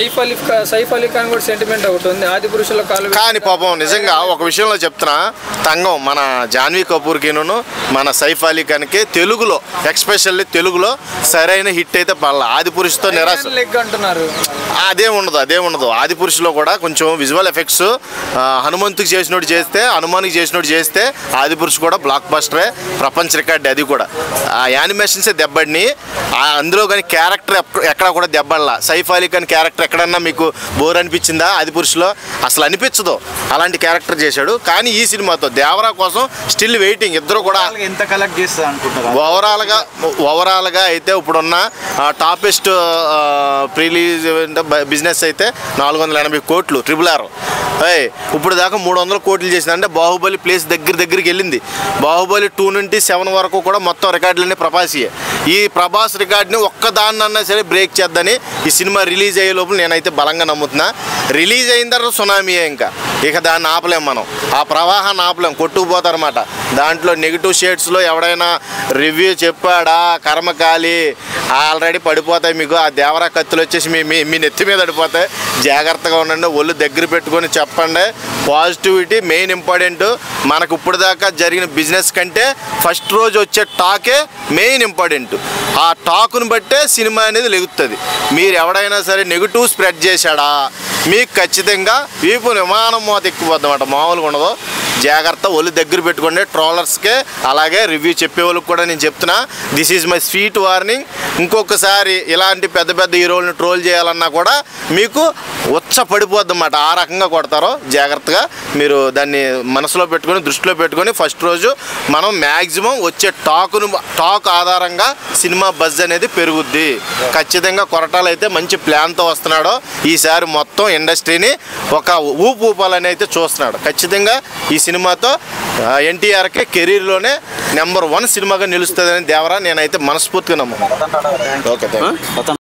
సైఫ్ అలీ ఖాన్ కూడా సెంటిమెంట్ ఒకటి ఉంది ఆదిపురుషుల కాలు కానీ పాపం నిజంగా ఒక విషయంలో చెప్తున్నా తంగం మన జాన్వీ కపూర్కిను మన సైఫ్ అలీ ఖాన్కి తెలుగులో ఎక్స్పెషల్లీ తెలుగులో సరైన హిట్ అయితే పడాలి. ఆదిపురుషుతో నిరాశ అంటున్నారు. అదే ఉండదు. ఆదిపురుషులో కూడా కొంచెం విజువల్ ఎఫెక్ట్స్ హనుమంతుకి చేసినోడు చేస్తే హనుమానికి చేసినోడు చేస్తే ఆదిపురుషు కూడా బ్లాక్ బస్టరే, ప్రపంచ రికార్డు. అది కూడా ఆ యానిమేషన్సే దెబ్బడిని, అందులో కానీ క్యారెక్టర్ ఎక్కడ కూడా దెబ్బడలా. సైఫ్ అలీ ఖాన్ క్యారెక్టర్ ఎక్కడన్నా మీకు బోర్ అనిపించిందా? ఆదిపురుషులో అసలు అనిపించదు, అలాంటి క్యారెక్టర్ చేశాడు. కానీ ఈ సినిమాతో దేవరా కోసం స్టిల్ వెయిటింగ్. ఇద్దరు కూడా ఎంత కలెక్ట్ చేస్తారు అనుకుంటున్నారు? ఓవరాల్గా అయితే ఇప్పుడున్న టాపెస్ట్ ప్రీలీజ్ బిజినెస్ అయితే 480 కోట్లు RRR. ఇప్పుడు దాకా 300 కోట్లు చేసింది. అంటే బాహుబలి ప్లేస్ దగ్గరికి వెళ్ళింది. బాహుబలి 2 నుండి 7 వరకు కూడా మొత్తం రికార్డులన్నీ ప్రభాసియే. ఈ ప్రభాస్ రికార్డుని ఒక్కదాన్నన్నా సరే బ్రేక్ చేద్దని ఈ సినిమా రిలీజ్ అయ్యే లోపల నేనైతే బలంగా నమ్ముతున్నా. రిలీజ్ అయిన తర్వాత సునామీయే. ఇక దాన్ని ఆపలేం మనం, ఆ ప్రవాహాన్ని ఆపలేం, కొట్టుకుపోతారన్నమాట. దాంట్లో నెగిటివ్ షేడ్స్లో ఎవడైనా రివ్యూ చెప్పాడా కర్మకాలి ఆల్రెడీ పడిపోతాయి మీకు. ఆ దేవరా కత్తులు వచ్చేసి మీ నెత్తి మీద పడిపోతాయి. జాగ్రత్తగా ఉండండి, ఒళ్ళు దగ్గర పెట్టుకొని చెప్పండి. Positivity main important. మనకు ఇప్పుడు దాకా జరిగిన బిజినెస్ కంటే ఫస్ట్ రోజు వచ్చే టాకే మెయిన్ ఇంపార్టెంట్. ఆ టాకును బట్టే సినిమా అనేది లెగుతుంది. మీరు ఎవడైనా సరే నెగిటివ్ స్ప్రెడ్ చేశాడా మీకు ఖచ్చితంగా వీపు విమానం మోత ఎక్కిపోద్ది అన్నమాట, మామూలుగా ఉండదు. జాగ్రత్త, ఒళ్ళు దగ్గర పెట్టుకోండి. ట్రోలర్స్కే అలాగే రివ్యూ చెప్పే వాళ్ళకి కూడా నేను చెప్తున్నా, this is my sweet warning. ఇంకొకసారి ఇలాంటి పెద్ద హీరోలను ట్రోల్ చేయాలన్నా కూడా మీకు ఉచ్చ పడిపోద్ది అన్నమాట. ఆ రకంగా కొడతారో జాగ్రత్తగా మీరు దాన్ని మనసులో పెట్టుకొని దృష్టిలో పెట్టుకొని ఫస్ట్ రోజు మనం మ్యాక్సిమం వచ్చే టాక్ ఆధారంగా సినిమా బజ్ అనేది పెరుగుద్ది. ఖచ్చితంగా కొరటాలు అయితే మంచి ప్లాన్తో వస్తున్నాడో ఈసారి మొత్తం ఇండస్ట్రీని ఒక ఊపాలని అయితే చూస్తున్నాడు. ఖచ్చితంగా ఈ సినిమాతో ఎన్టీఆర్కి కెరీర్లోనే నెంబర్ 1 సినిమాగా నిలుస్తుందని దేవరా నేనైతే మనస్ఫూర్తిగా నమ్ముతాను. ఓకే.